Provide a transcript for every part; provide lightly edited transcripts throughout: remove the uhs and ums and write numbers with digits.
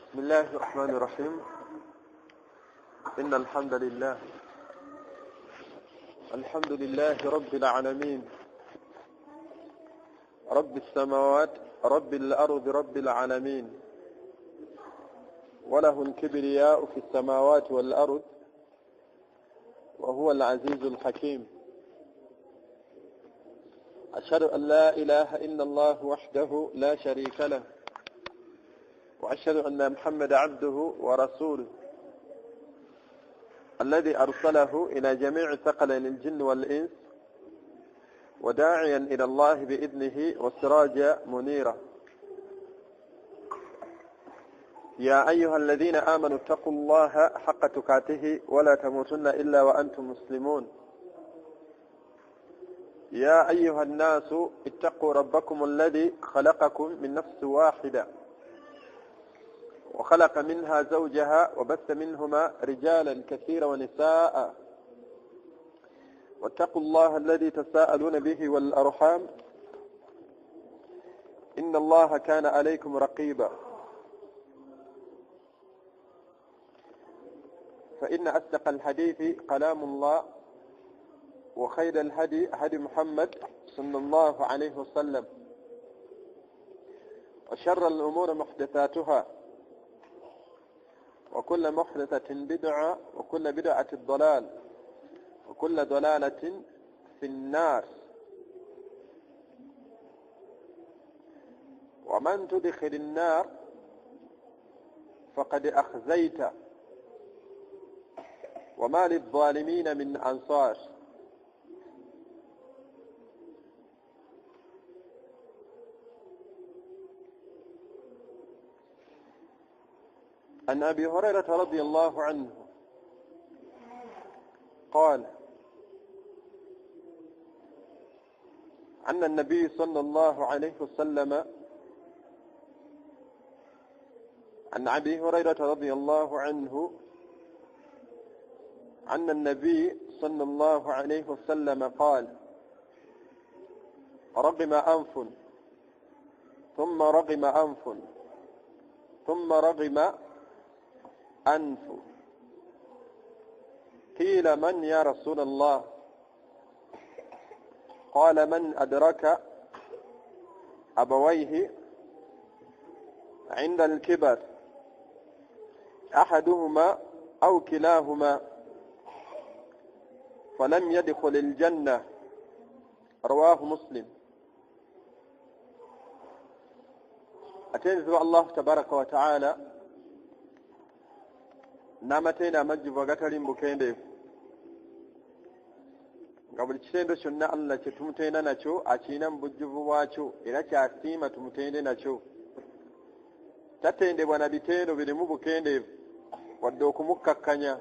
بسم الله الرحمن الرحيم. إن الحمد لله رب العالمين، رب السماوات رب الأرض رب العالمين، وله الكبرياء في السماوات والأرض، وهو العزيز الحكيم. أشهد أن لا إله إلا الله وحده لا شريك له، وأشهد أن محمد عبده ورسوله الذي أرسله إلى جميع ثقلين الجن والإنس، وداعيا إلى الله بإذنه وسراجا منيرا. يا أيها الذين آمنوا اتقوا الله حق تقاته ولا تموتن إلا وأنتم مسلمون. يا أيها الناس اتقوا ربكم الذي خلقكم من نفس واحدة، وخلق منها زوجها، وبث منهما رجالا كثيرا ونساء، واتقوا الله الذي تساءلون به والأرحام، إن الله كان عليكم رقيبا. فإن أصدق الحديث كلام الله، وخير الهدي هدي محمد صلى الله عليه وسلم، وشر الأمور محدثاتها، وكل محدثة بدعة، وكل بدعة ضلال، وكل ضلالة في النار. ومن تدخل النار فقد أخزيت، وما للظالمين من أنصار. عن أبي هريرة رضي الله عنه قال: أن النبي صلى الله عليه وسلم عن أبي هريرة رضي الله عنه أن النبي صلى الله عليه وسلم قال: رغم أنف ثم رغم أنف ثم رغم أنف، قيل: من يا رسول الله؟ قال: من أدرك أبويه عند الكبر، أحدهما أو كلاهما، فلم يدخل الجنة. رواه مسلم. أتنزل الله تبارك وتعالى namatena majjuba gatali mbukendeefu nga buli kitendo kyonna Allah kye tumutenda nakyo akiina mu bujjuvu bwakyo era kyasiima tumutende nakyo. Tatendebwa na bitendo birimu bukendeefu wadde okumukkakkanya.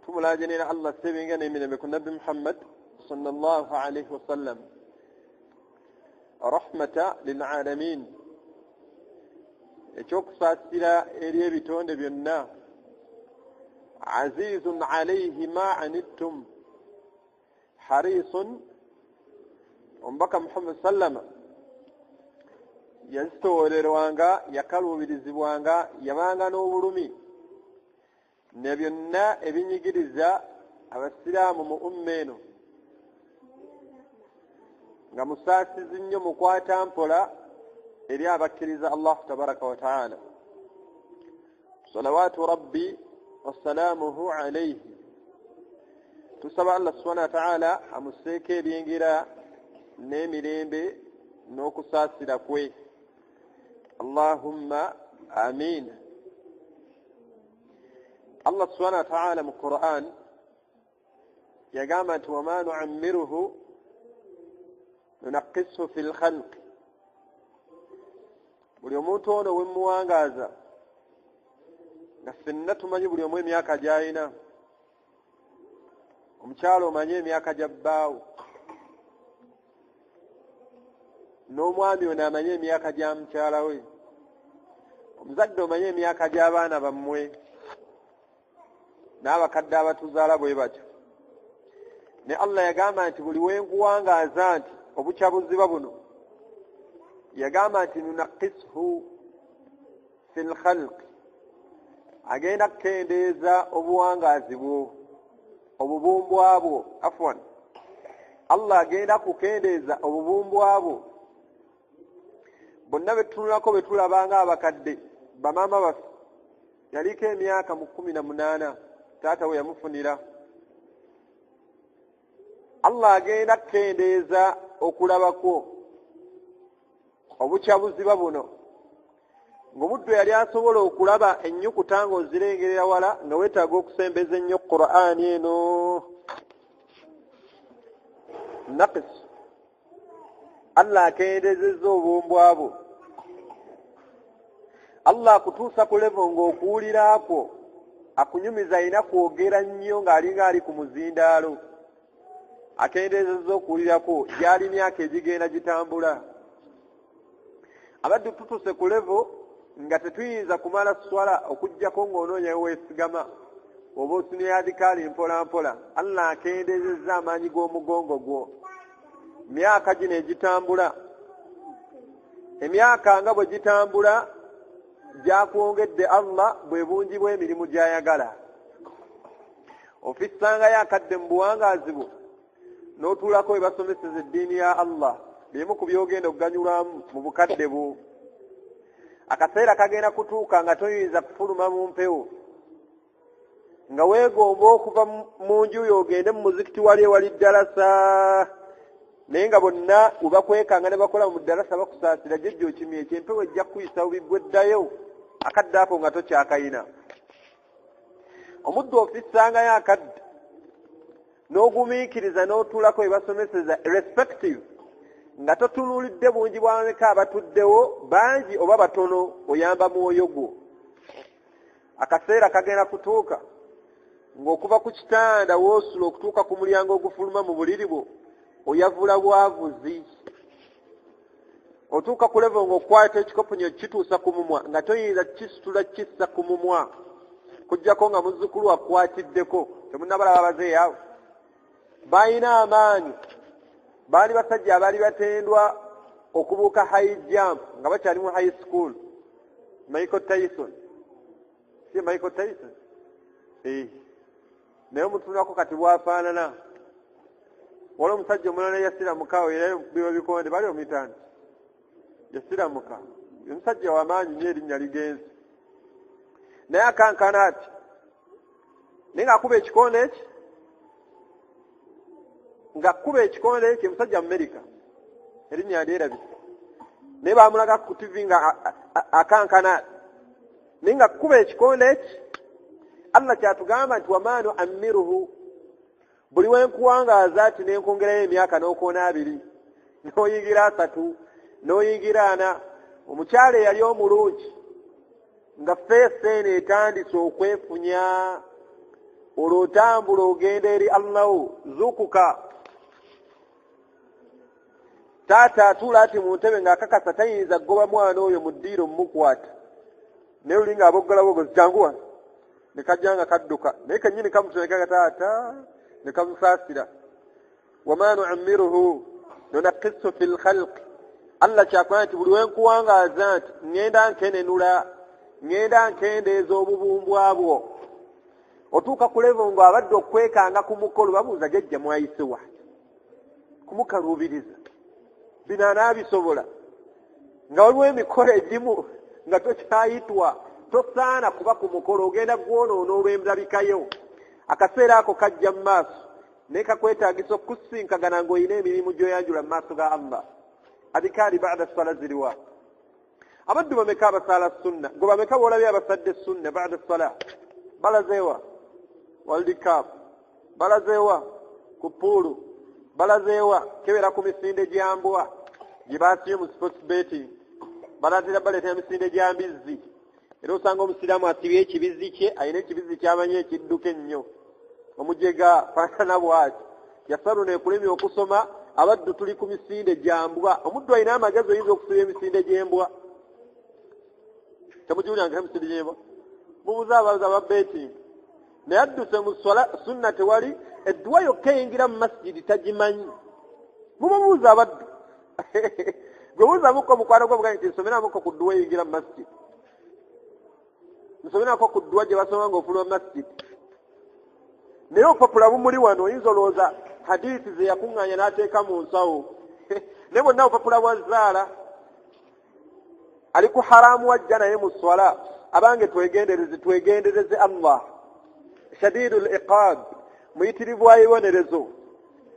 Tumulaajanira Allah sebinga n'emirembe ku Nabbi Muhammad sallallahu alaihi wasallam, rahmata lil alamin, ekyokusaasira eri ebitonde byonna. Azizun alayhi ma anittum harisun. Omubaka Muhammad sallama yazitoolerwanga, yakaluubirizibwanga, yabanga n'obulumi ne byonna ebinyigiriza abasiraamu mu umma eno, nga musaasizi nnyo mukwata mpola eri abakkiriza Allah tabaraka wa ta'ala. Salawatu rabbi wasalaamuhu alayhi. Tusaba Allah subhanahu wa ta'ala amuseeko ebyengera n'emirembe n'okusaasira kwe. Allahumma amin. Allah subhanahu wa ta'ala mu Qur'an yagamba nti wama nu'ammiruhu nunaqqisuhu fil khalq. Buli omuntu ono wemuwangaaza nga ffenna tumanyi buli omu emyaka gy'alina. Omukyalo omanyi emyaka gya bbaawo, n'omwami ono amanyi emyaka gya mukyala we, omuzadde omanyi emyaka gy'abaana bammwe, n'abakadde abatuzaala bwe batyo. Ne Allah yagamba nti buli wenkuwangaaza nti obukya buziba buno, yagamba nti nunaqisuhu fil khalq agenda kukendeeza obuwangaazi bwo obubumbwa bwo afwan Allah agenda kukendeeza obubumbwa bwo bonna betunulako betulabanga abakadde bamama baffe yaliko emyaka 18 taata we yamufunira Allah agenda kukendeeza okulabako obukyabuziba buno ng'omuddu yali asobola okulaba ennyukuta ng'ozirengerera wala nga weetaaga okusembeza ennyo Qur'ani eno naqis Allah akendeezezza obumbwa bwo Allah akutuusa ku level ng'okuwulira ako akunyumiza alina kwogera nnyo ng'alinga ali ku muzindaalo akendeezezza okuwulirako gyali myaka egigenda gitambula abaddu tutuuse ku level nga tetuyinza kumala swala okujjako ng'onoonya weesigama oba osunira adikaali mpola mpola Allah akendeezezza amaanyi g'omugongo gwo myaka gino egitambula emyaka nga bwe gitambula gyakwongedde Allah bwe bungi bw'emirimu gy'ayagala ofissangayo akadde mu buwangaazi bwo n'otuulako we basomeseza eddiini ya Allah bimu ku byogenda okuganyulwamu mu bukadde bwo akaseera kagenda kutuuka nga toyinza kufuluma mu mpewo nga weegomba okuva mu nju yo ogende mu muzikiti wali ewali ddalasa naye nga bonna webakwekanga ne bakola mu ddalasa bakusaasira jjejja okimye ekyempewo ejja kuyisa bubiggweddayo akadde ako nga tokyakayina omuddu ofissangayo akadde n'ogumiikiriza n'otuulako we basomeseza respective nga totunuulidde bungi bw'abameka abatuddewo bangi oba batono oyamba mwoyo gwo akaseera kagenda kutuuka ng'okuva ku kitanda woosula okutuuka ku mulyango ogufuluma mu buliri bwo oyavula bwavuzi otuuka ku level ng'okwata ekikopo nyo kituusa ku mumwa nga toyinza kisitula kissa ku mumwa kujjako nga muzzukulu akwatiddeko temunnabalaba abazeeyi awo balina amaanyi baali basajja abaali batendwa okubuuka high jump nga bakyali mu high school Michael Tyson si Michael Tyson naye omutunako kati bwafaanana wala omusajja omulala yasiramukawo era biba bikonde bali omitandi yasiramuka omusajja w'amaanyi nnyo erinnya ligenzi naye akankana ati naye ng'akuba ekikonde eki ng'akuba ekikonde eki omusajja mu Amerika erinnya lyerabise naye baamulaga ku TV nga akankana naye ng'akuba ekikonde eki Allah kyatugamba nti wamaanu amiruhu buli wenkuwangaaza ati nenkwongerayo emyaka n'okoona 2 n'oyingira 3 n'oyingira 4 omukyala eyali omulungi nga feesi eno etandise okwefunya olwo otambula ogenda eri Allahu zukuka taata atuula ati mu ntebe ng'akakasa tayinza kugoba mwana oyo mu ddiiro mumukwata naye luli ng'aboggolabogozi janguwa ne kajja nga kadduka naye kennyini kamutoneka taata ne kamusaasira wama nu'ammiruhu nunaqqisu fil khalq Allah kyakola nti buli wenkuwangaaza nti ŋŋenda nkenenula ŋŋenda nkendeeza obubumbwa bwo otuuka ku level ng'abadde okwekanga ku mukolo babuuza jjajja mwayise wa kumukaluubiriza bino anaabisobola nga waliwo emikolo egimu nga tokyayitwa tosaana kuba ku mukolo ogenda gwonoona olw'endabikayo akaseera ako kajja mu maaso naye kakwetaagisa okusinkagana ng'olina emirimu gy'oyanjula mu maaso ga Allah adikaali ba'da ssala ziriwa abaddu bameka abasaala sunna gwe bameka boolabye abasadde sunna ba'da ssala balazeewa World Cup balazeewa ku puulu balazeewa kebera ku misinde gyambwa gye baasiye mu sports betting balatera baleetera misinde gya mbizzi era osanga omusiraamu asibye ekibizi kye alina ekibizi ky'amanyi ekidduka ennyo omujega faanana bw'ati yasaluna ekulemya okusoma abaddu tuli ku misinde gyambwa omuddu alina amagezi oyinza okusiba emisinde gy'embwa temugiwulyange emisinde gy'embwa mubuze abaza aba betting naye adduse mu sunna tewali edduwa yokka eyingira mu masjidi tagimanyi mubabuuza abaddu gwe buuzamukko mukwano gwe bugaa nti nsomeramuko ku dduwa eyingira mu masjidi nsomera ko kuddwa gye basoma ng'ofulwa masjid naye opapula bumuli wano oyinza olowooza hadiisi ze yakuŋŋaanya n'ateeka mu nsawo naye bonna opapula bwa zaala ali ku haramu wajja naye mu swala abange twegendereze Allah shadidul iqab muyitirivu wa bibonerezo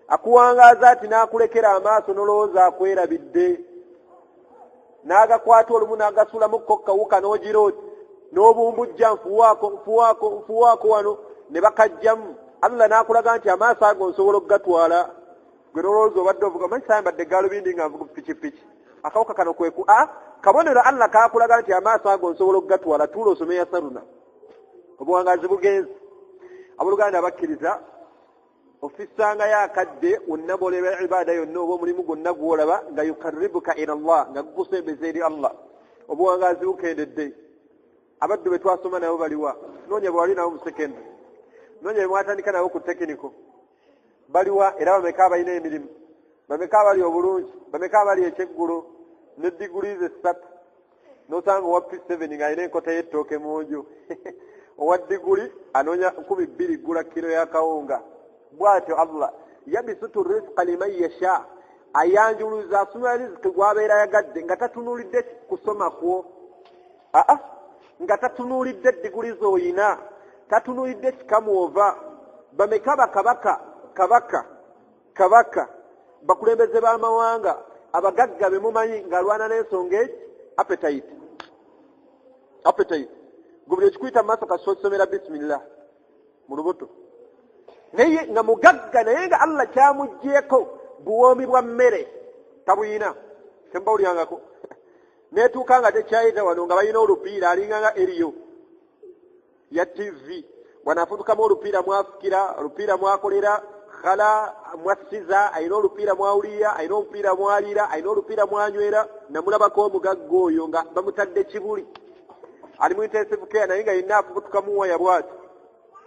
akuwangaaza ati n'akulekera amaaso nolowooza akwerabidde n'agakwata olumu n'agasulamukko kawuka n'ogira oti n'obumbujja nfuwaako wano ne bakajjamu Allah n'akulaga nti amaaso ago nsobola okugatwala gwe nolowooza obadde ovuga manyi sayambadde gaalubindi nga nvuga pikipiki akawuka kano kweku kabonero Allah kaakulaga nti amaaso ago nsobola okugatwala tuula osome yasaruna obuwangaazi bugenzi abooluganda abakkiriza ofisangayo akadde onnabolera ibaada yonna oba omulimu gwonna gwolaba nga yukarribuka ila Allah nga gukusembeza eri Allah obuwangaazi bukendedde abaddu be twasoma nabo baliwa noonya bwe wali nabo mu secondary noonya bwe mwatandika nabo ku tekiniko baliwa era bameka abalina emirimu bameka abali obulungi bameka abali ekyeggulo ne digurize 3 n'osanga owa P7 ng'alina enkota y'ettooke mu nju owa diguli anoonya 2,000 gula kilo ya kawunga bw'atyo Allah yabisutu rizqa liman yasha ayanjuluza asumira riziki gw'abeera yagadde nga tatunuulidde kusoma kwo nga tatunuulidde diguli z'oyina tatunuulidde kikamuova bameka bakabaka bakulembeze b'amawanga abagagga be mumanyi ng'alwana n'ensonga eki appetite gubuli ekikuyita mu maaso kasosomera bisimillah mu lubuto naye nga mugagga naye nga Allah kyamuggyeko buwoomi bwa mmere tabuyina tembawulyangako neetuuka nga tekyayita wano nga balina olupiira alinga nga eriyo ya TV wanaafutukamu olupiira mwafukira olupiira mwakolera khala mwasiza alina olupiira mwawulira alina olupiira mwaliira alina olupiira mwanywera namulabako omugagga oyo nga bamutadde kibuli ali mu intensive care naye nga yenna afutukamu waya bwati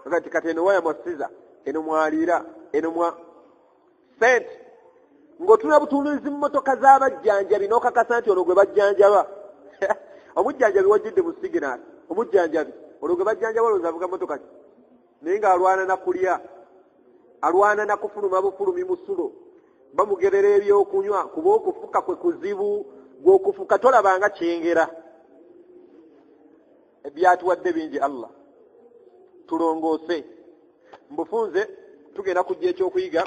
agati kati eno waya mwasiza eno mwaliira eno mwa sente ng'otuna butunuzi mu motoka z'abajjanjabi n'okakasa nti olwo gwe bajjanjaba omujjanjabi wajjidde mu siginali omujjanjabi olwo gwe bajjanjaba olowooza avuga motoka ki naye ng'alwana na kulya alwana na kufuluma bufulumi musulo bamugerera ebyokunywa kuba okufuka kwe kuzibu gw'okufuka tolabanga kyengera ebyatuwadde bingi Allah tulongoose mbufunze tugenda kujja ekyokuyiga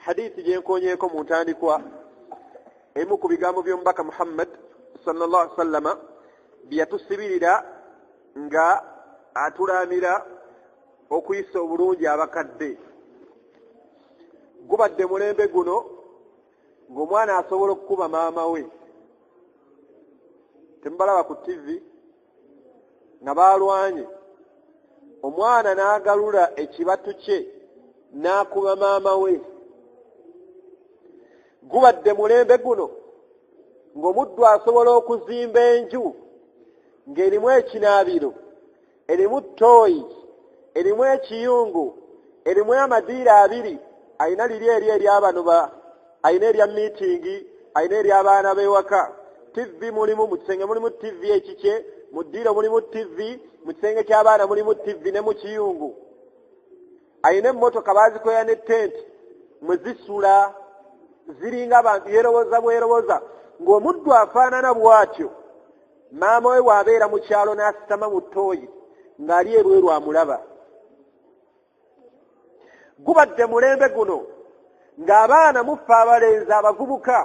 hadithi gyenkonyeeko mu ntandikwa emu ku bigambo by'omubaka Muhammad sallallahu alaihi wasallama byeyatusibirira nga atulaamira okuyisa obulungi abakadde gubadde mulembe guno ng'omwana asobola okukuba maama we temubalaba ku TV nga baalwanye omwana n'agalula ekibatu kye n'akuba maama we gubadde mulembe guno ng'omuddu asobola okuzimba enju ng'erimu ekinaabiro erimu ttooyi erimu ekiyungu erimu amadiira 2 ayina liri ery'abano ayina erya miitingi ayina ery'abaana b'ewaka TV mulimu mu kisenge mulimu TV ekikye mu ddiiro mulimu TV mu kisenge ky'abaana mulimu TV ne mu kiyungu ayina emmotoka baazikoya ne tenti mwe zisula ziringa abantu yeroboza bweroboza ng'omuddu afaanana bw'atyo maama we bw'abeera mu kyalo n'asitama mu ttooyi ng'ali ebweru amulaba gubadde mulembe guno ng'abaana mufa abalenzi abavubuka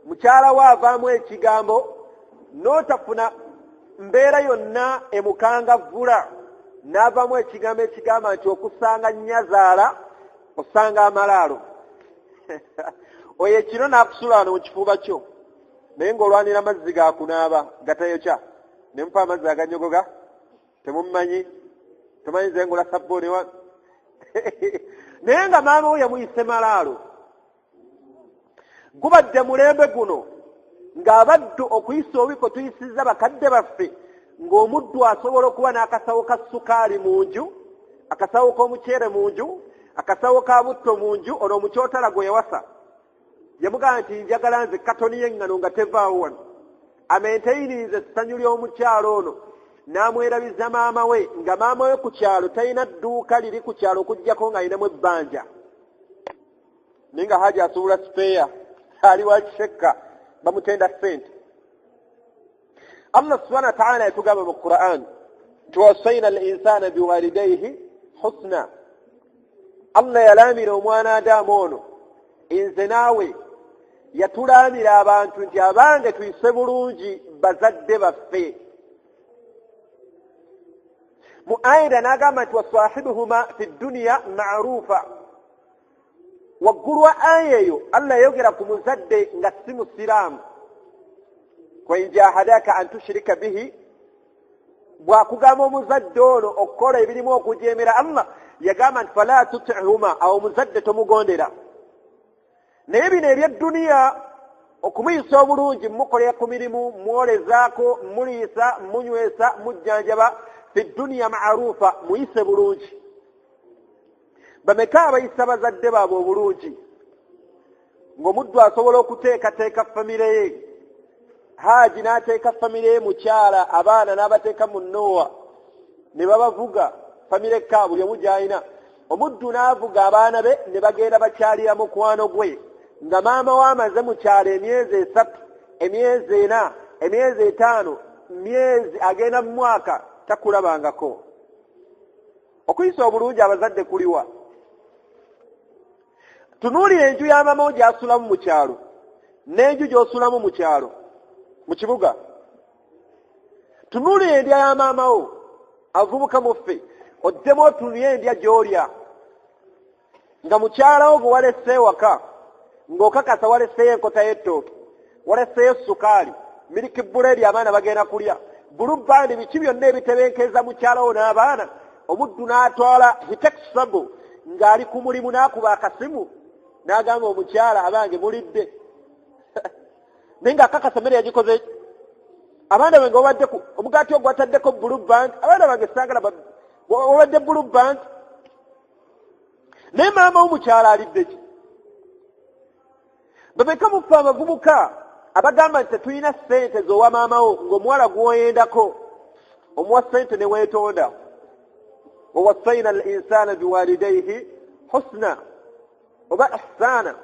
mukyala we avaamu ekigambo n'otafuna mbeera yonna emukangavvula n'avaamu ekigambo ekigamba nti okusanga nnyazaala osanga amalaalo oyo ekiro n'akusula wano mu kifuba kyo naye ng'olwanira amazzi gaakunaaba gatayokya ne mufa amazzi aganyogoga temummanyi tomanyi nze ngula sabbuuni wa naye nga maama we yamuyise malaalo gubadde mulembe guno ng'abaddu okuyisa obi kwe tuyisizza bakadde baffe ng'omuddu asobola okuba n'akasawo ka sukaali mu nju akasawo k'omuceere mu nju akasawo ka butto mu nju ono omukyotala gwe yawasa yamugamba nti njagala nze katoni y'eŋŋano nga tevaawo wano amenteyinize essanyu ly'omukyalo ono n'amwerabiza maama we nga maama we ku kyalo talina dduuka liri ku kyalo okuggyako ng'alinamu ebbanja naye nga Haji asuubula sipeeya ali wa kishekka bamutenda ssente. Allah subhanahu wa ta'ala yatugamba mu Qur'an tuwassayna al-insana biwalidayhi husna. Allah yalaamira omwana Adamu ono nze naawe yatulaamira abantu nti abange tuyise bulungi bazadde baffe. Mu ayira n'agamba nti wasahibuhuma fi dunya ma'rufa. Waggulu wa aya eyo Allah yayogera ku muzadde nga si musiraamu. Wa in jahadaka an tushrika bihi, bw'akugamba omuzadde ono okukola ebirimu okujeemera Allah yagamba nti fala tuti'huma, awo omuzadde tomugondera. Naye bino eby'edduniya okumuyisa obulungi, mukolera ku mirimu, mwolezaako, muliisa, munywesa, mujjanjaba, fi dunya ma'rufa, muyise bulungi. Bameka abayisa bazadde baabwe obulungi ng'omuddu asobola okuteekateeka famire ye? Haji n'ateeka famire ye mukyala, abaana n'abateeka mu Nowa ne babavuga famire ka buli omu gy'alina. Omuddu n'avuga abaana be ne bagenda bakyalira mukwano gwe nga maama we amaze mu kyalo emyezi 3, emyezi 4, emyezi 5, myezi agenda mu mwaka takulabangako. Okuyisa obulungi abazadde kuliwa? Tunuulira enju ya maama wo gy'asulamu mu kyalo n'enju gy'osulamu mu kyalo mu kibuga. Tunuulira endya ya maama wo avubuka muffe, oddemu otunulire endya gy'olya nga mukyala wo gwe walese ewaka ng'okakasa waleseyo enkota y'ettooke, waleseyo sukaali, miliki buleedi abaana bagenda kulya, bulubbandi, biki byonna ebitebenkeeza mukyala wo n'abaana. Omuddu n'atwala bitekisabo ng'ali ku mulimu n'akuba akasimu n'agamba omukyala abange mulidde naye ng'akakasa mmere yagikoze. Abaana bange wabaddeku omugaati ogwo wataddeko bulubbandi, abaana bange sangala wabadde bulubbandi. Naye maama w'omukyala alidde ki? Babeka mufa abavubuka abagamba nti tetulina ssente z'owa maama wo ng'omuwala gw'oyendako omuwa ssente ne weetonda. Wawassayna al-insana biwalidayhi husna oba ihsana.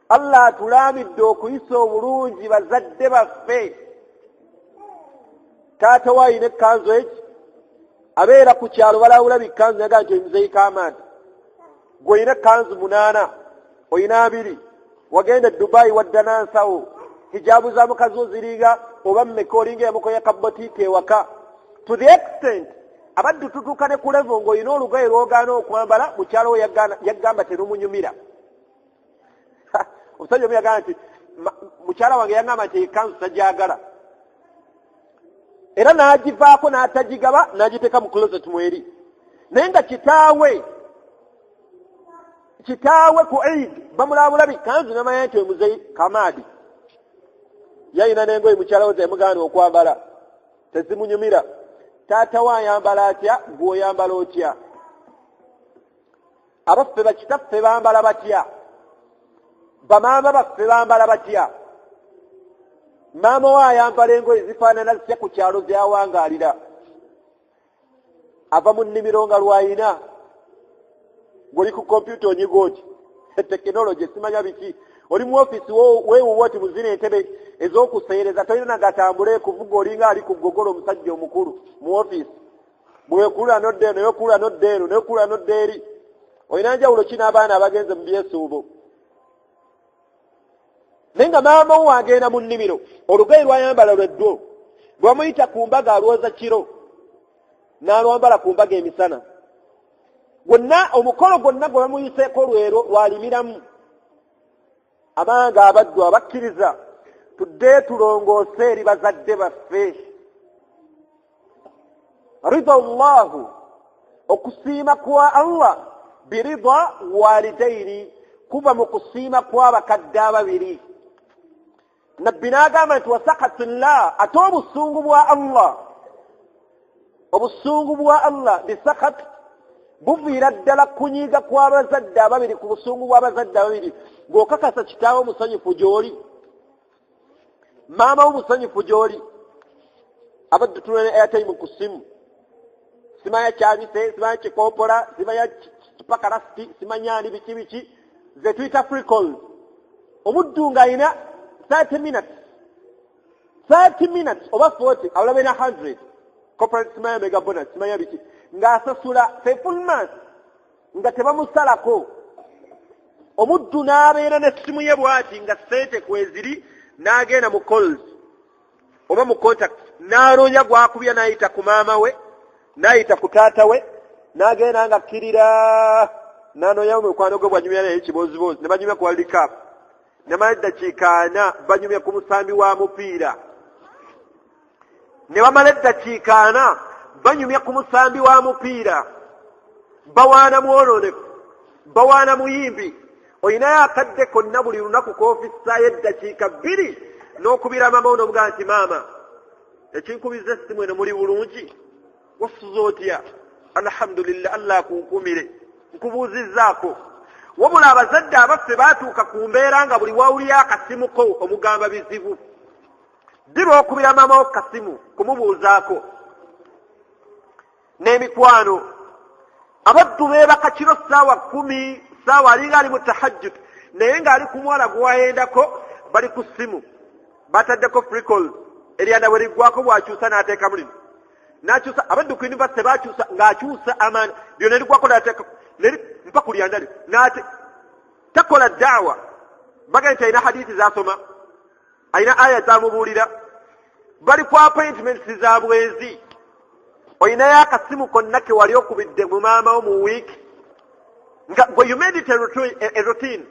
Allah atulaamidde okuyisa obulungi bazadde baffe. Taata we alina ekkanzu eki, abeera ku kyalo balawula bikkanzu naga nti omuzeeyika amaani. Gwe olina ekkanzu 8, olina 2, wagenda Dubai wadda nansawo, hijaabu za mukazi oziringa oba mmeka olinga yamukoya kabotiika ewaka. To the extent abaddu tutuuka ne ku level ng'olina olugoye lw'ogaana okwambala mukyalo we yaggamba terumunyumira. Omusajja omu yagamba nti mukyala wange yagamba nti ekanzu tagyagala, era n'agivaako n'atagigaba n'agiteeka mu closet mweri. Naye nga kitaawe ku Eid bamulabulabi kanzu n'amanya nti omuzeyi kamaadi yalina n'engoye mukyala we zemugaana okwambala tezimunyumira. Taata we ayambala atya, gwe oyambala otya? Abaffe bakitaffe bambala batya? Bamaama baffe bambala batya? Maama we ayambala engoye zifaanana zitya ku kyalo z'awangaalira? Ava mu nnimiro nga lwayina, ng'oli ku kompyuta onyiga oti tekinologi simanya biki, oli mu ofiisi weewuwa oti muzina entebe ez'okuseereza, tolina nagatambule kuvuga olinga ali ku ggogolo omusajja omukulu mu ofiisi. Bwekulula nodda eno, yokulula nodda eno, neyokulula nodda eri. Olina njawulo ki n'abaana abagenze mu byesuubo? Naye nga maama wo agenda mu nnimiro, olugoye lwayambala lweddo, lwamuyita ku mbaga alwoza kiro, n'alwambala ku mbaga emisana. Gwonna omukolo gwonna gwe bamuyiseeko lwero lwalimiramu. Abange abaddu abakkiriza tudde tulongoose eri bazadde baffe. Rida Allahu, okusiima kwa Allah, birida walidaini, kuba mu kusiima kw'abakadde ababiri. Nabbi n'agamba nti wasakatillah, ate obusungu bwa Allah, obusungu bwa Allah bisakat buviira ddala kunyiiga kw'abazadde ababiri, ku busungu bw'abazadde ababiri. Ng'okakasa kitaawe omusanyufu gy'oli, maama wo musanyufu gy'oli, abadde tulina airtime ku simu simanya kyabise simanya kikopola simanya kipakalasiti simanya ani biki ze tuyita free calls omuddu ng'alina 30 minutes oba 40 awulabe na 100 corporate simanya mega bonus simanya biki ng'asasula full month nga tebamusalako omuddu n'abeera n'essimu ye bw'ati nga ssente kweziri n'agenda mu calls oba mu contact n'anoonya gwakubya n'ayita ku maama we n'ayita ku taata we n'agenda nga kkirira n'anoonya mukwano gwe bwanyumya naye kibooziboozi ne banyumya ku World Cup ne bamala eddakiika 4 banyumya ku musambi wa mupiira ne bamala eddakiika 4 banyumya ku musambi wa mupiira bawaana mwonoonefu bawaana muyimbi olinayo akadde konna buli lunaku koofisaayo eddakiika 2 n'okubira maama wo n'omugaa nti maama ekinkubiza essimu eno muli bulungi wasuza otya alhamdulillah allah akunkumire nkubuuzizzaako wabula abazadde abaffe baatuuka ku mbeera nga buli wawulira akasimuko omugamba bizibu ddiba okubira maama wo kasimu kumubuuzaako n'emikwano abaddu beebaka kiro ssaawa 10 ssaawa alinga ali mu tahajjud naye ng'ali ku mwala gwayendako bali ku ssimu bataddeko free calls eryanda bwe liggwako bw'akyusa n'ateeka mulimu n'akyusa abaddu ku yunivasite baakyusa ng'akyusa amaani lyonna liggwako n'ateeka mpa ku lyanda lyo n'ate takola daawa baga nti alina hadiisi z'asoma alina aya z'amubuulira bali ku appointments za bwenzi olinayo akasimu konna ke wali okubidde mu maama wo mu wiiki nga gwe you made it a routine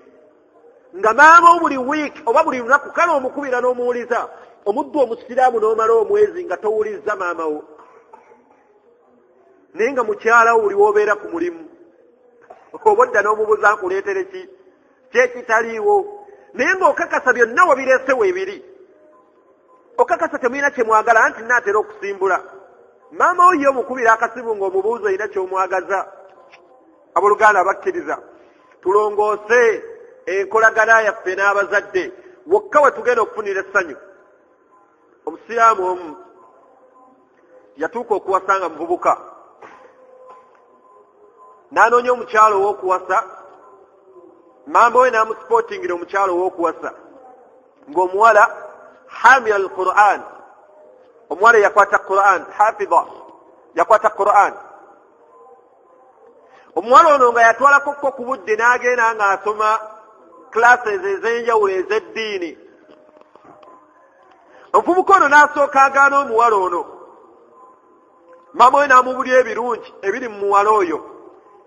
nga maama wo buli wiiki oba buli lunaku kale omukubira n'omuwuliza omuddu omusiraamu n'omala omwezi nga towulizza maama wo naye nga mukyala wo buli w'obeera ku mulimu oba odda n'omubuuza nkuleetere ki kyekitaliiwo naye ng'okakasa byonna wabireesewo ebiri okakasa temulina kyemwagala anti naatera okusimbula maama wo ye omukubira akasimu ng'omubuuza olina ky'omwagaza abooluganda bakkiriza tulongoose enkolagana yaffe n'abazadde wokka we tugenda okufunira essanyu omusiraamu omu yatuuka okuwasa nga muvubuka n'anoonya omukyalo ow'okuwasa maama we n'amusipootingira omukyalo ow'okuwasa ng'omuwala hamila al-Qur'an omuwala yakwata Qur'an hafidha yakwata Qur'an omuwala ono nga yatwalako ku budde n'agenda ng'asoma classes ez'enjawulo ez'eddiini omuvubuka ono n'asooka agaana omuwala ono maama we n'amubulya ebirungi ebiri mu muwala oyo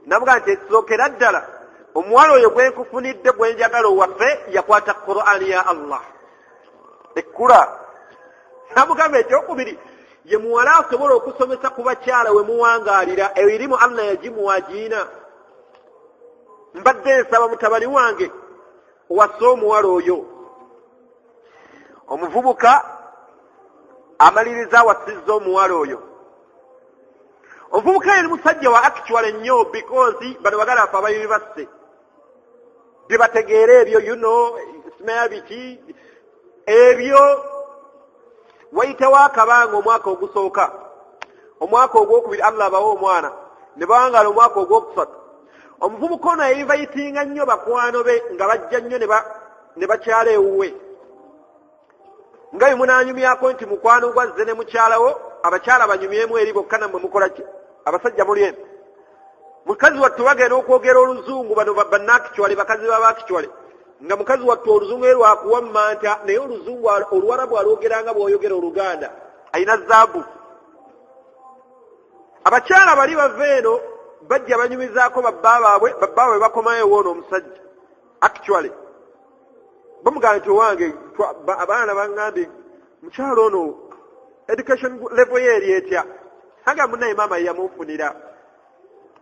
namugaa nti ekisookera ddala omuwala oyo gwe nkufunidde gwe njagala owaffe yakwata Qur'an ya Allah ekkula namugamba ekyokubiri ye muwala asobola okusomesa ku bakyala we muwangaalira ebirimu Allah yagimuwa giina mbadde nsaba mutabani wange owassa omuwala oyo omuvubuka amaliriza awasizza omuwala oyo omuvubuka yali musajja wa actual ennyo because bano bagala afe aba yunivasite byebategeera ebyo simaya biki ebyo wayitawo akabanga omwaka ogusooka omwaka ogwokubiri Allah abawa omwana ne bawangala omwaka ogwokusatu omuvubuka ono yayivayitinga nnyo bakwano be nga bajja nnyo ne bakyala ewuwe nga bimunaanyumyako nti mukwano gwazze ne mukyalawo abakyala banyumyemu eri bokka nammwe mukola ki abasajja muli eno mukazi wattu bagenda okwogera oluzungu bano bannakichwale bakazi babakichwale nga mukazi wattu oluzungu lwakuwammanta naye oluzungu oluwarabu alwogeranga bw'oyogera oluganda alina zaabu abakyala bali bava eno bajja banyumizaako babbaabwe bakomayo woono omusajja actually bamugamba nti owange abaana bangambye mukyalo ono education level ye eri etya anga munaye maama yamunfunira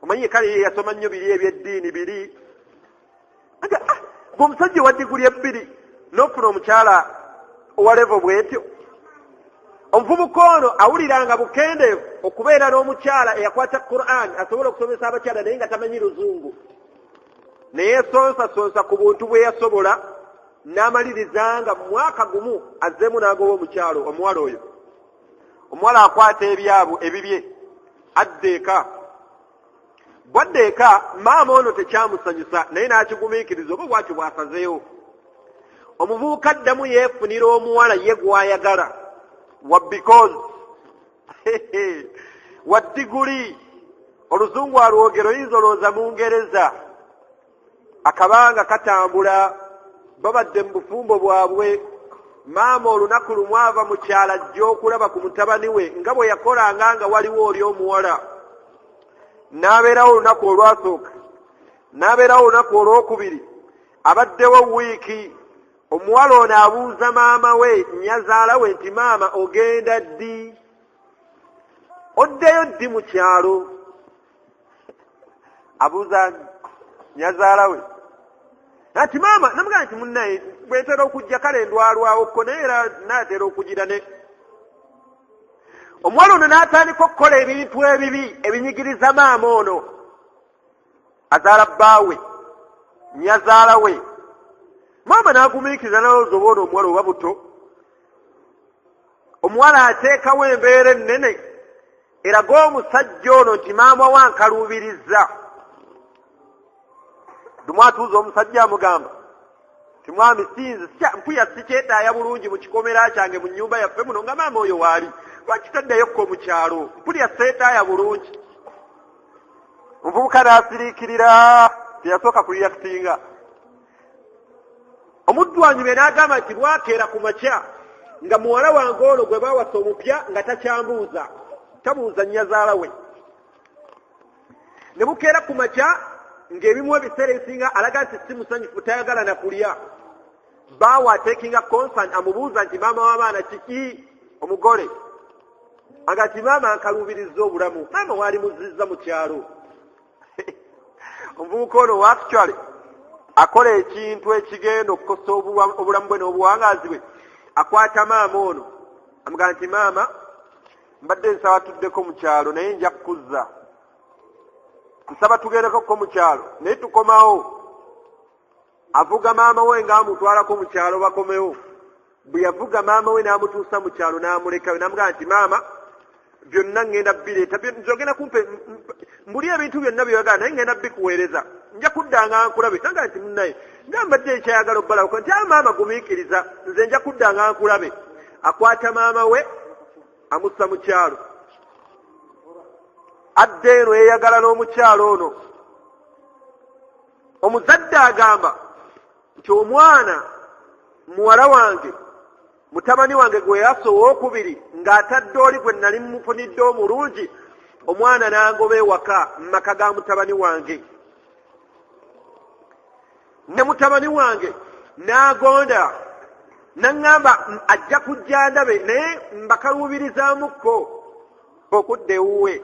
omanyi kale ye yasoma nnyo biri ebyeddiini biri anga gweomusajja wa diguli ebbiri n'ofuna omukyala owa level bwetyo omuvubuka ono awuliranga bukendeevu okubeera n'omukyala eyakwata Qur'an asobola okusomesa abakyala naye nga tamanyi luzungu naye sonsa ku buntu bwe yasobola n'amalirizanga mu mwaka gumu azzeemu n'agoba omukyalo omuwala oyo omuwala akwata ebyabo ebibye adda eka. Bwadda eka maama ono tekyamusanyusa naye n'akigumiikiriza oba bw'atyo bw'asazeewo. Omuvubuka addamu yeefunira omuwala ye gw'ayagala because wa diguli. Oluzungu alwogero oyinza olowooza mu Ngereza. Akabanga katambula babadde mu bufumbo bwabwe. Maama olunaku lumu ava mu kyala ajja okulaba ku mutabani we nga bwe yakolanga nga waliwo oli omuwala. N'abeerawo olunaku olwasooka, n'abeerawo olunaku olwokubiri, abaddewo wiiki. Omuwala ono abuuza maama we nnyazaala we nti maama ogenda ddi? Oddeyo ddi mu kyalo? Abuuza nnyazaala we ati maama namugamba nti munnaye bwetera okujja kale ndwalwawokko naye era naatera okugira ne. Omuwala ono n'atandika okukola ebintu ebibi ebinyigiriza maama ono. Azaala bbaawe, nnyazaala we. Maama n'agumiikiriza n'alowooza oba ono omuwala oba buto. Omuwala ateekawo embeera ennene eraga omusajja ono nti maama wankaluubirizza. Lumu atuuza omusajja amugamba nti mwami sinzi mpuya sikyetaaya bulungi mu kikomera kyange mu nnyumba yaffe muno nga maama oyo waali lwaki taddayokko mu kyalo mpulya seetaaya bulungi. Omuvubuka n'asiriikirira teyasooka kuliyakitinga. Omuddwanyi be n'agamba nti bwakeera ku makya nga muwala wange ono gwe baawasa omupya nga takyambuuza, tabuuza nnyazaala we. Ne bukeera ku makya ng'ebimu ebiseera ebisinga alaga nti si musanyufu tayagala na kulya. Baawa atekinga concern amubuuza nti maama w'abaana kiki omugole? Aga nti maama ankaluubirizza obulamu. Maama waali muzizza mu kyalo. Omuvubuka ono actually akola ekintu ekigenda okukosa obulamu bwe n'obuwangaazi bwe. Akwata maama ono amugamba nti maama mbadde nsaba tuddeko mu kyalo naye nja kukuzza. Nsaba tugendeko mu kyalo naye tukomawo. Avuga maama we ng'amutwalako mu kyalo bakomewo. Bwe yavuga maama we n'amutuusa mu kyalo n'amulekayo n'amugamba nti maama byonna ngenda bireeta nzogenda kumpe mbuli ebintu byonna byeyagala naye ngenda bikuweereza nja kuddanga nkulabe. Nanga nti munnaye nga mbadde ekyayagala obbalako nti maama gumiikiriza nze nja kuddanga nkulabe. Akwata maama we amussa mu kyalo. Adda eno yeeyagala n'omukyalo ono. Omuzadde agamba nti omwana muwala wange mutabani wange gwe yassa owookubiri ng'atadde oli gwe nali mufunidde omulungi, omwana n'angoba ewaka mu maka ga mutabani wange. Ne mutabani wange n'agonda n'aŋŋamba ajja kujja ndabe naye mbakaluubirizaamuko okudda ewuwe.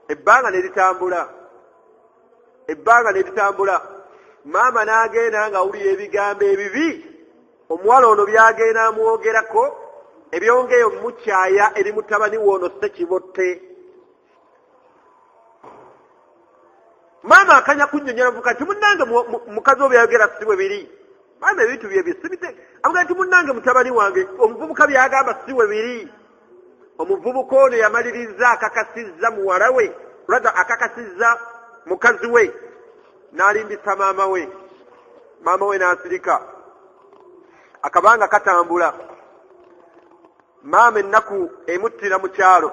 Ebbanga ne litambula. Maama n'agenda ng'awulira ebigambo ebibi omuwala ono byagenda amwogerako ebyongeyo mukyaya eri mutabani we ono Ssekibotte. Maama akanya kunnyonnyola muvubuka nti munnange mukazi obo byayogera si bwe biri. Maama ebintu bye bisibite amugaa nti munnange mutabani wange omuvubuka byagamba si bwe biri. Omuvubuka ono yamaliriza akakasizza muwala we lwada akakasizza mukazi we n'alimbisa maama we. Maama we n'asirika. Akabanga katambula. Maama ennaku emuttira mu kyalo.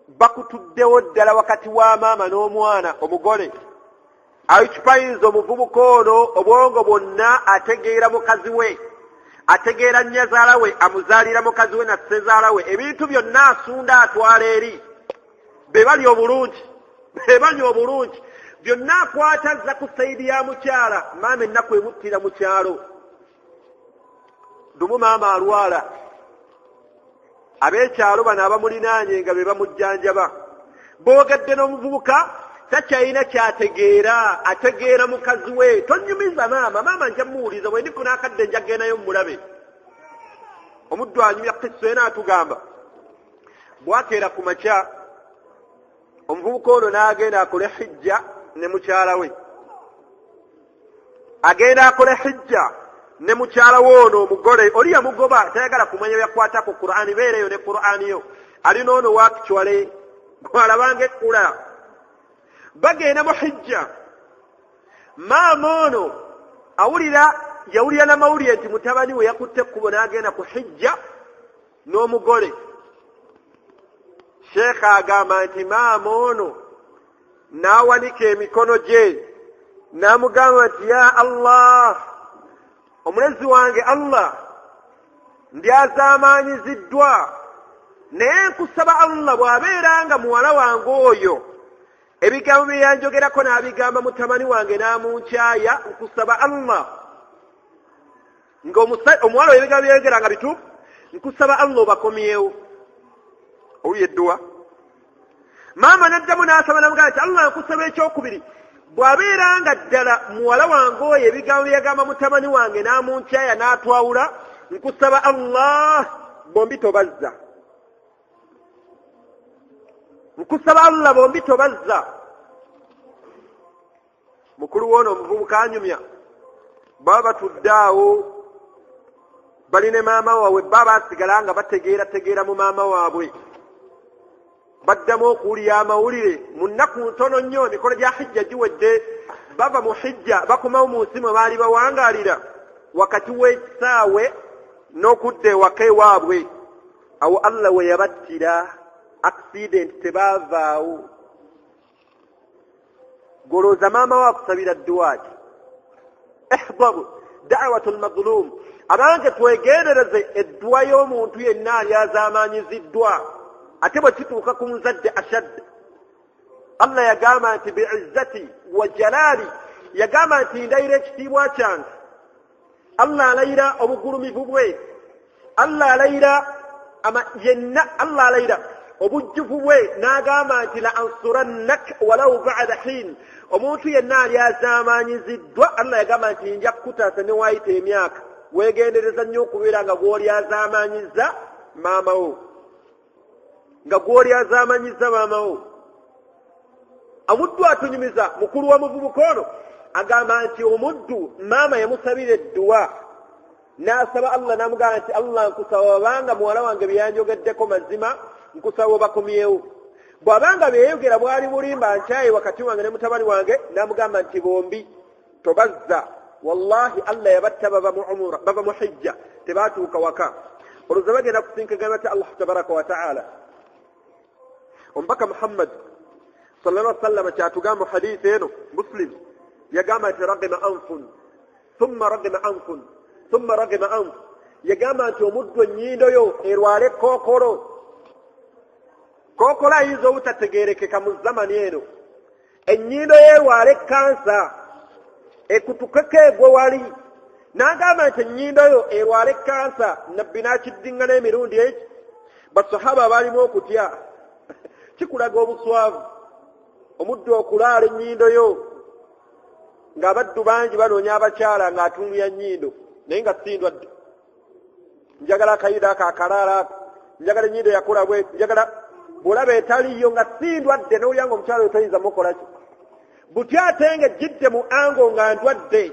Bakutuddewo ddala wakati wa maama n'omwana omugole. Ayikipayinza omuvubuka ono obwongo bwonna ategeera mukazi we. Ategeera nnyazaala we amuzaalira mukazi we na ssezaala we. Ebintu byonna asunda atwala eri. Be bali obulungi. Be banywa obulungi. Byonna akwata azza ku sayidi ya mukyala. Maama ennaku emuttira mu kyalo. Dumu maama alwala. Ab'ekyalo bano abamulinaanye nga be bamujjanjaba. Boogedde n'omuvubuka takyalina kyategeera. Ategeera mukazi we. Tonnyumiza maama. Maama nja muwuliza bwe ndifuna akadde nja gendayo mulabe. Omuddwanyi yakkiso ena atugamba. Bwakeera ku makya omuvubuka ono n'agenda akole hijja ne mukyala we. Agenda akole hijja ne mukyala woono omugole oli yamugoba tayagala kumanya byakwata ku Qur'ani beereyo ne Qur'ani yo alina ono wakichwale gwalabanga ekkula bagenda mu hijja maama ono yawulira n'amawulire nti mutabani we yakutte ekkubo n'agenda ku hijja n'omugole sheekha agamba nti maama ono n'awanika emikono gye n'amugamba nti ya Allah omulezi wange Allah ndyazaamaanyiziddwa naye nkusaba Allah bw'abeeranga muwala wange oyo ebigambo bye yanjogerako n'abigamba mutabani wange n'amunkyaya nkusaba Allah ng'omuwala oyo ebigambo byeyogeranga bituufu nkusaba Allah obakomyewo owuye edduwa maama n'addamu n'asaba n'amugamba nti Allah nkusaba ekyokubiri bw'abeeranga ddala muwala wange oyo ebigambo bye yagamba mutabani wange n'amunkyaya n'atwawula nkusaba Allah bombi tobazza nkusaba Allah bombi tobazza mukulu woono omuvubuka anyumya baba batudde awo bali ne maama waabwe baba basigala nga bategeera mu maama waabwe baddamu okuwulira amawulire mu nnaku ntono nnyo emikolo gya hijja giwedde bava mu hijja bakomawo mu nsi mwe baali bawangaalira wakati w'ekisaawe n'okudda ewaka ewaabwe awo Allah we yabattira accident tebaavaawo golooza maama we akusabira dduwaaki ihdaru da'watu almadlum abange twegendereze edduwa y'omuntu yenna ali azaamaanyiziddwa ate bwe kituuka ku muzadde ashadda Allah yagamba nti bi'izzati wa jalaali yagamba nti ndayira ekitiibwa kyange Allah alayira obugulumivu bwe Allah alayira Allah alayira obujjuvu bwe n'agamba nti la ansurannak walau ba'da hin omuntu yenna ali azaamaanyiziddwa Allah yagamba nti nja kukutaasa ne waayita emyaka weegendereza nnyo okubeera nga gw'oli azaamaanyizza maama wo nga gw'oli azaamanyizza maama wo omuddu atunyumiza mukulu wa muvubuka ono agamba nti omuddu maama yamusabira edduwa n'asaba Allah n'amugamba nti Allah nkusaba obanga muwala wange byeyanjogeddeko mazima nkusaba obakomyewo bw'abanga byeyogera bwali bulimba nkyaye wakati wange ne mutabani wange n'amugamba nti bombi tobazza wallahi Allah yabatta bava mu hijja tebaatuuka waka olwoza bagenda kusinkagana ti Allah tabaraka wa ta'ala omubaka Muhammad sallallahu alaihi wasallam kyatugamba hadithi eno Muslim yagamba nti ragima anfun thumma ragima anfun thumma ragima anf yagamba nti omuddu ennyindo yo erwale kookolo ayinza obutategeerekeka mu zamani eno ennyindo yo erwale kansa ekutukeko egwe wali n'agamba nti ennyindo yo erwale kansa nabbi n'akiddiŋŋana emirundi eki basahaba balimu okutya kikulaga obuswavu omuddu okulaala ennyindo yo ng'abaddu bangi banoonya abakyala ng'atunulya nnyindo naye nga sindwadde njagala akayida ako akalaala ako njagala ennyindo yakula bweti njagala bw'olaba etaliyo nga sindwadde n'owulya nga omukyala oyo toyinza mukola ki butya ate ng'ejjidde mu ango nga ndwadde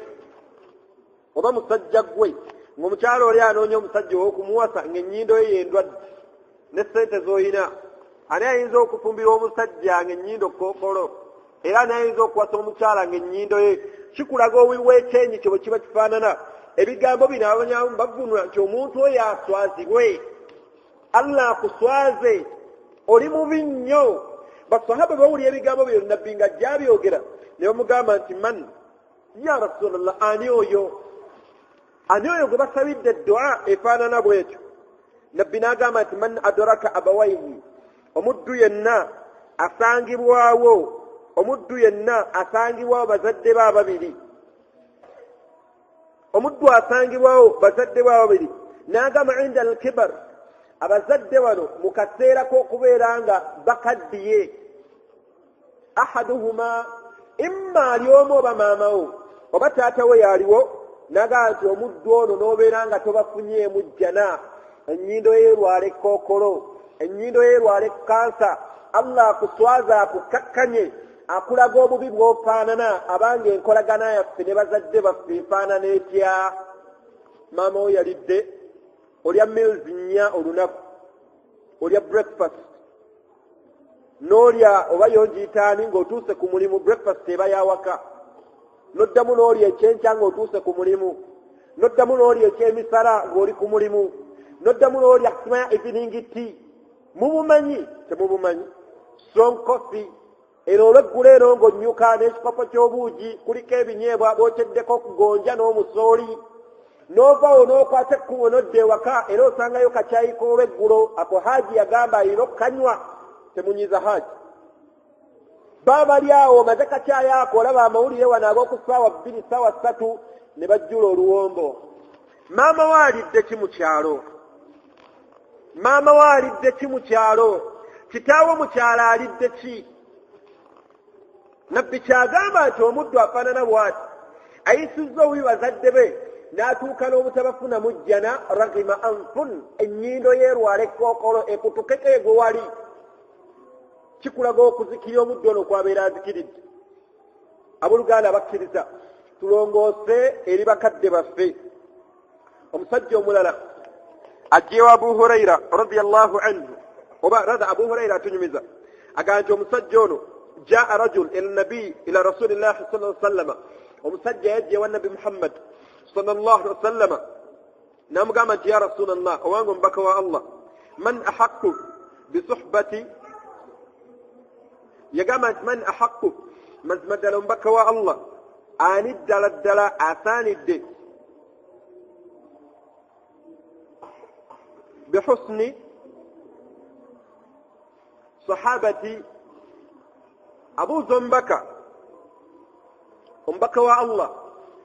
oba musajja gwe ng'omukyala oli anoonya omusajja ow'okumuwasa ng'ennyindo ye yendwadde ne ssente z'oyina ani ayinza okufumbira omusajja ng'ennyindo kookolo era nayinza okuwasa omukyala ng'ennyindo ye kikulaga obubi bw'ekyenyi kye bwe kiba kifaanana ebigambo bino abanyamu bavunula nti omuntu oyo aswazibwe Allah akuswaze oli mubi nnyo basahaba bawulira ebigambo bino nabbi nga gy'abyogera ne bamugamba nti man ya rasulallah ani oyo gwe basabidde eddu'a efaanana bw'etyo nabbi n'agamba nti man adraka abawaihi omuddu yenna asangibwawo bazadde be ababiri omuddu asangibwawo bazadde be ababiri n'agamba inda al-kibar abazadde bano mu kaseera k'okubeera nga bakaddiye ahaduhuma imma ali omu oba maama wo oba taata we yaliwo n'agamba nti omuddu ono n'obeera nga tobafunyeemu jjana ennyindo yeerwala ekkookolo ennyindo yeerwala kansa Allah akuswaza akukakkanye akulaga obubi bw'ofaanana abanga enkolagana yaffe ne bazadde baffe efaanana etya maama we yalidde olya meals 4 olunaku olya breakfast n'olya oba yonjiitaani ng'otuuse ku mulimu breakfast eba yawaka n'oddamu n'olya ekyenkya ng'otuuse ku mulimu n'oddamu n'olya ekyemisala ng'oli ku mulimu n'oddamu n'olya kimaya evening tea mumumanyi temubumanyi strong coffee ero olw'eggulu ero ng'onnyuka n'ekikopo ky'obuugi kuliko ebinyeebwa bookeddeko kugonja n'omusooli n'ovaawo n'okwata ekkubo n'odda ewaka era osangayo kacyayi k'olw'eggulo ako haaji yagamba alina okukanywa temunyiza haaji baabali awo omaze kacyayi ako olaba amawulire wano ag'oku ssaawa 2 ssaawa 3 ne bajjula oluwombo. Maama we alidde ki mu kyalo? Maama we alidde ki mu kyalo? Kitaawo mu kyalo alidde ki? Nabbi kyagamba nti omuddu afaanana bw'ati ayisizza obubi bazadde be n'atuuka n'obutabafuna mujjana ragima anfun ennyindo yeerwala ekkookolo ekutukeko egwe wali kikulaga okuzikirya omuddu ono kwabeera azikiridde. Abooluganda abakkiriza tulongoose eri bakadde baffe. Omusajja omulala ajjeewo Abu Hurayra radiyallahu anhu oba rada Abu Hurayra atunyumiza agamba nti omusajja ono jaa rajul ila nabi ila rasulillahi sallallahu alaihi wasallam omusajja yajjeewa nabi Muhammad sallallahu alaihi wasallam n'amugamba nti ya rasulallah owange omubaka wa Allah man ahaqqu bisuhbati yagamba nti man ahaqqu mazima ddala omubaka wa Allah ani ddala ddala asaanidde bihusni sahabati abuuza omubaka wa Allah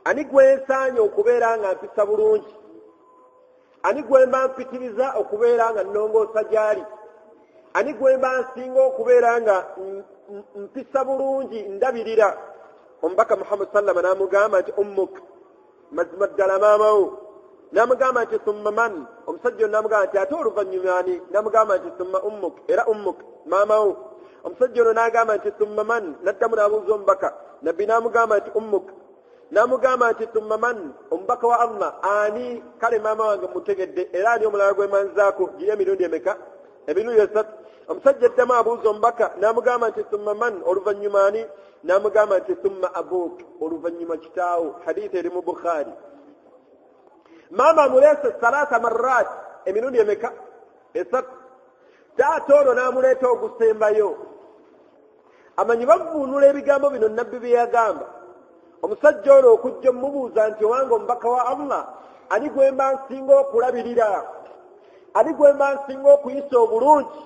ani gwe nsaanye okubeera nga mpisa bulungi ani gwe mba mpitiriza okubeera nga nnongoosa gy'ali ani gwe mba nsinga okubeera nga mpisa bulungi ndabirira. Omubaka Muhammad sallama n'amugamba nti ummuk mazima ddala maamawo n'amugamba nti summa man omusajja ono n'amugamba nti ate oluvannyuma ani n'amugamba nti summa ummuk era ummuk maamawo omusajja ono n'agamba nti summa man n'addamu n'abuuza omubaka nabbi n'amugamba nti ummuk n'amugamba nti summa man omubaka wa Allah ani kale maama wange mutegedde era ani omulala gwe manzaako giri emirundi emeka emirundi 3 omusajja addamu abuuza omubaka n'amugamba nti summa man oluvannyuma ani n'amugamba nti summa abuk oluvannyuma kitaawo hadiisi eri mu Bukhari. Maama amuleese 3 marrat emirundi emeka 3 taata ono n'amuleeta ogusembayo amanyi bavuunula ebigambo bino nabbi bye yagamba. Omusajja ono okujja mmubuuza nti owange omubaka wa Allah ani gwe mba nsinga okulabirira ani gwe mba nsinga okuyisa obulungi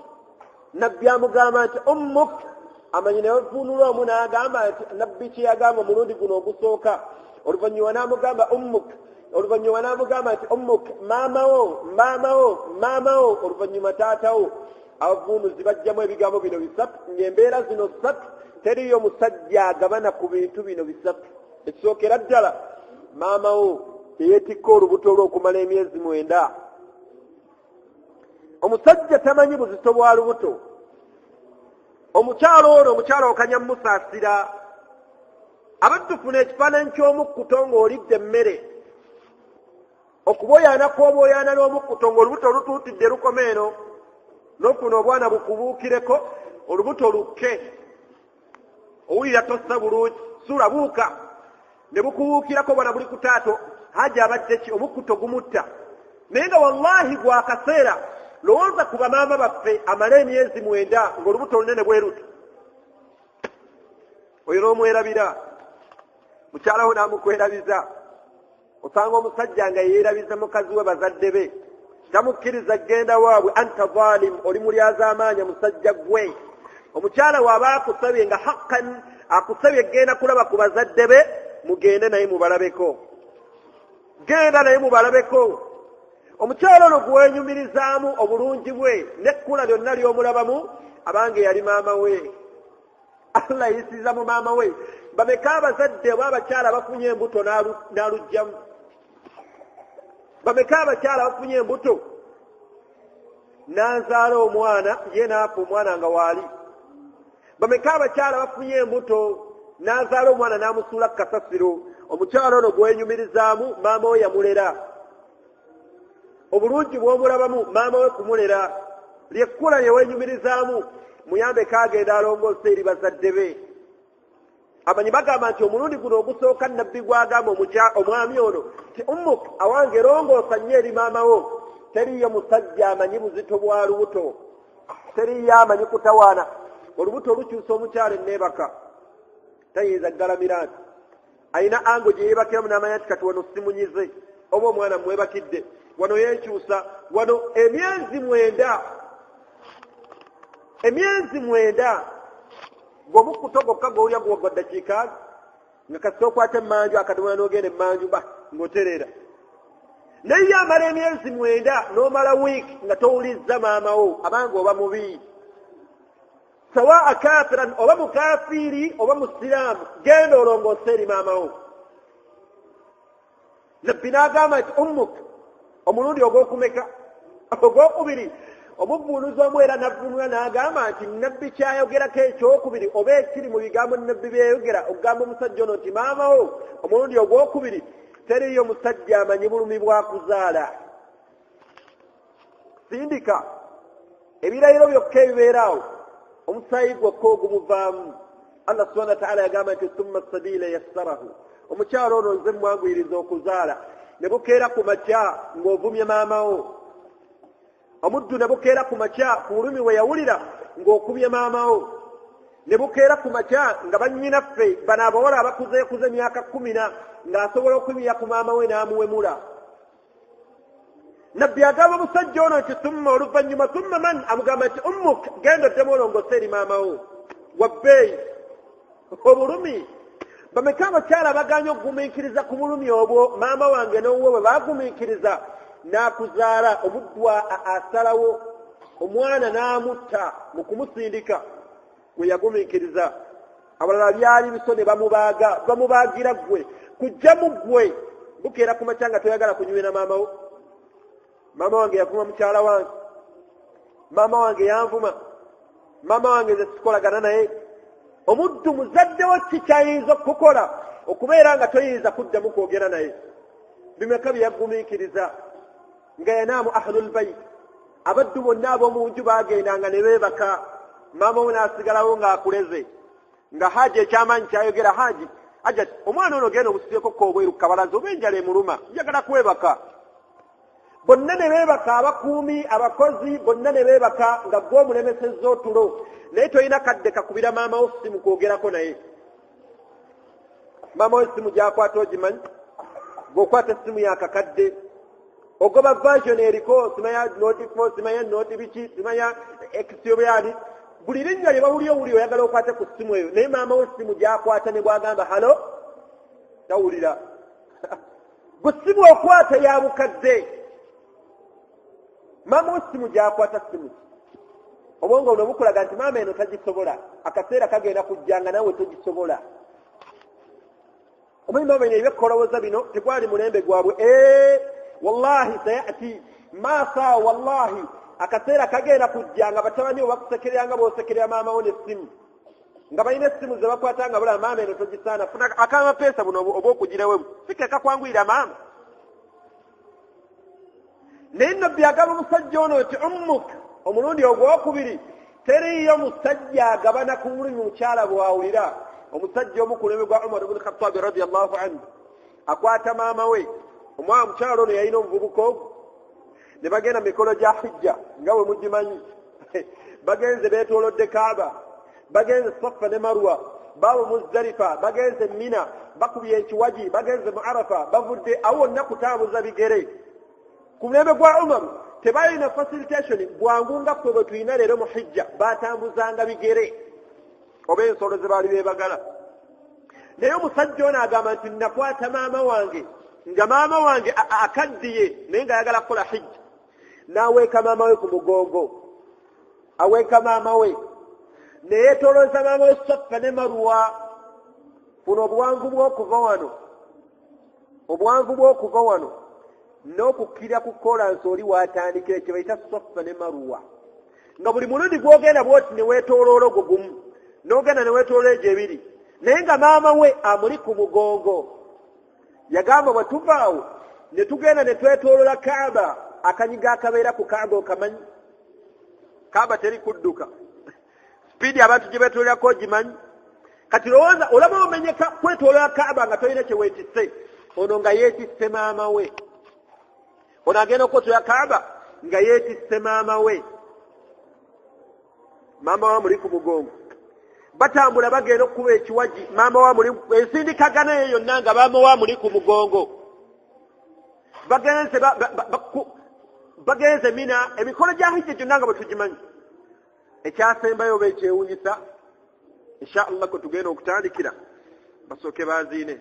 nabbi amugamba nti ummuk amanyi naye vuunula omu n'agamba nti nabbi kye yagamba omulundi guno ogusooka oluvannyuma n'amugamba ummuk oluvannyuma n'amugamba nti ummuk maamawo oluvannyuma taatawo. Abavuunuzi bajjamu ebigambo bino 3 ng'embeera zino 3 teriyo musajja agabana ku bintu bino 3. Ekisookera ddala maamawo teyeetikka olubuto lw'okumala emyezi 9. Omusajja tamanyi buzito bwa lubuto. Omukyalo okanya musaasira abattufuna ekifaananyi ky'omukkuto ng'olidde emmere okuboyaana kw'oboyaana n'omukkuto ng'olubuto lutuutidde lukoma eno n'ofuna obwana bukubuukireko olubuto lukke owulira tossa bulungi sulabuuka ne bukubuukirako bwana buli kutaato haja abadde ki omukkuto gumutta naye nga wallahi gwa kaseera lowooza ku bamaama baffe amala emyezi 9 ng'olubuto lunene bwe luti oyo n'omwerabira mukyalawo n'amukwerabiza osanga omusajja nga yeerabiza mukazi we bazadde be tamukkiriza genda waabwe anta zalim oli mulyazaamaanya musajja gwe. Omukyala waaba akusabye nga haqqan akusabye genda kulaba ku bazadde be mugende naye mubalabeko genda naye mubalabeko. Omukyala ono gwenyumirizaamu obulungi bwe nekkula lyonna ly'omulabamu abange yali maama we. Allah yisiza mu maama we bameka abazadde oba abakyala bafunye embuto n'alugjamu bameka abakyala bafunye embuto n'azaala omwana ye n'afa omwana nga waali bameka abakyala bafunye embuto n'azaala omwana n'amusuula ku kasasiro. Omukyala ono gwenyumirizaamu maama we yamulera obulungi bw'omulabamu maama we kumulera lyekkula lyeweenyumirizaamu muyambe kagenda alongoosa eri bazadde be. Amanyi bagamba nti omulundi guno ogusooka nabbi gwagamba omwami ono ti ummuk awange rongoosa nnyo eri maama wo. Teriyo musajja amanyi buzito bwa lubuto, teriyo amanyi kutawaana. Olubuto lukyusa omukyala enneebaka, tayinza galamira nti ayina ango gye yeebakiramu n'amanya nti kati wano simunyize oba omwana mwebakidde wano yeekyusa wano. Emyezi mwenda gwomukutogoka gw'olya gwogwa ddakiika nga kasita okwata emmanju akadomola n'ogenda emmanju ng'oterera. Naye amala emyezi mwenda n'omala wiiki nga towulizza maama wo abanga oba mubi. Sawa kafiran oba mukafiiri oba musiraamu, genda olongoose eri maama wo. Nabbi n'agamba nti ummuk omulundi ogw'okumeka ogw'okubiri. Omuvvuunuzi omu era navvuunula n'agamba nti nabbi kyayogerako ekyokubiri oba ekiri mu bigambo nabbi byeyogera okugamba omusajja ono nti maama wo omulundi ogw'okubiri teriyo musajja amanyi bulumi bwa kuzaala. Sindika ebirayiro byokka ebibeeraawo omusaayi gwokka ogumuvaamu. Allah subhanahu wa ta'ala yagamba nti thumma sabila yassarahu, omukyalo ono nze mwanguyiriza okuzaala. Ne bukeera ku makya ng'ovumye maama wo, omuddu ne bukeera ku makya ku bulumi we yawulira ng'okubye maama wo, ne bukeera ku makya nga bannyinaffe bano abawala abakuzeekuze emyaka 10 ng'asobola okubya ku maama we n'amuwemula. Nabbi agamba omusajja ono nti thumma oluvannyuma thumma man, amugamba nti ummuk genda oddemu olongoose eri maama wo. Wabbeeyi obulumi bameka abakyala abaganya okugumiikiriza ku bulumi obwo. Maama wange n'owuwe bwe baagumiikiriza n'akuzaala, omuddu asalawo omwana n'amutta mu kumusindika gwe yagumiikiriza. Abalala byali biso ne bamubaagira ggwe kujja mu ggwe. Bukeera ku makya nga toyagala kunywera maama wo. Maama wange yavuma mukyala wange, maama wange yanvuma, maama wange nze sikolagana naye. Omuddu muzaddewo ki kyayinza okukola okubeera nga toyinza kuddamu kwogera naye? Bimeka bye yagumiikiriza nga yanaamu ahlul bayt, abaddu bonna ab'omu nju baagendanga ne beebaka. Maama we n'asigalawo ng'akuleze, nga Haji ekyamaanyi kyayogera, Haji ajja omwana ono genda omusibyeko k'obweru ku kabalaza oba enjala emuluma, njagala kwebaka. Bonna ne beebaka, abakuumi, abakozi bonna ne beebaka nga gwe omulemesezza otulo, naye tolina kadde kakubira maama wo simu kwogerako naye. Maama we simu gy'akwata ogimanyi? Bw'okwata essimu yakakadde ogoba version eriko, simanya noti 4, simanya noti biki, simanya exyobyali, buli linnya lye bawuli owuli oyagala okwate ku ssimu eyo, naye maama we simu gy'akwata ne bw'agamba halo tawulira. Gwe simu okwata ya bukadde, maama we simu gy'akwata simu obwongo buno bukulaga nti maama eno tagisobola, akaseera kagenda kujjanga nawe togisobola. Omanyi maama eno ebyekolowooza bino tegwali mulembe gwabwe. Wallahi sayati maasaa, wallahi akaseera kagenda kujjanga batabani bo bakusekerera bw'osekerera maama wo n'essimu, nga balina essimu ze bakwata nga bulaba maama eno togisaana, funa akamapeesa buno oba okugirewemu sikeka kwanguyira maama. Naye Nabbi agamba omusajja ono nti ummuk omulundi ogwokubiri teriyo musajja agabana ku mulimi mukyala bw'awulira. Omusajja omu ku lulimi gwa Umar ibn Khattab radiyallahu anhu akwata maama we, omwana mukyala ono yalina omuvubuka ogwo, ne bagenda mikolo gya hijja nga bwe mugimanyi. Bagenze beetoolodde Kaaba, bagenze Safa ne Marwa, baabo Muzdalifa, bagenze Mina, bakubye ekiwaji, bagenze mu Arafa, bavudde awo wonna kutambuza bigere. Ku mulembe gwa Umar tebalina facilitation bwangu nga ffe bwe tulina leero mu hijja, baatambuzanga bigere oba ensolo ze baali beebagala. Naye omusajja ono agamba nti nakwata maama wange, nga maama wange akaddiye naye ng'ayagala kukola hijja, n'aweeka maama we ku mugongo, aweeka maama we ne yeetoolooza maama we Safa ne Marwa. Buno obuwanvu bw'okuva wano, obuwanvu bw'okuva wano n'okukkirira ku kolansi oli waatandikira kye bayita Safa ne Marwa, nga buli mulundi gw'ogenda bw'oti ne weetooloola ogwo gumu, n'ogenda ne weetooloola egyo ebiri, naye nga maama we amuli ku mugongo. Yagamba bwe tuvaawo ne tugenda ne twetoolola Kaaba, akanyiga akabeera ku Kaaba okamanyi? Kaaba teri kudduka. Speed abantu gye beetoolako ogimanyi? Kati lowooza olaba omenyeka kwetoolera Kaaba nga tolina kye weetisse. Ono nga yeetisse maama we. Ono agenda okwetoolera Kaaba nga yeetisse maama we. Maama wa muli ku mugongo. Batambula bagenda okukuba ekiwaji. Maama wa muli ensindikagana eyo yonna nga maama wa muli ku mugongo. Bagenze Mina emikolo gya hijja gyonna nga bwe tugimanyi. Ekyasembayo oba ekyewunyisa insha Allah ko tugenda okutandikira basooke baziine.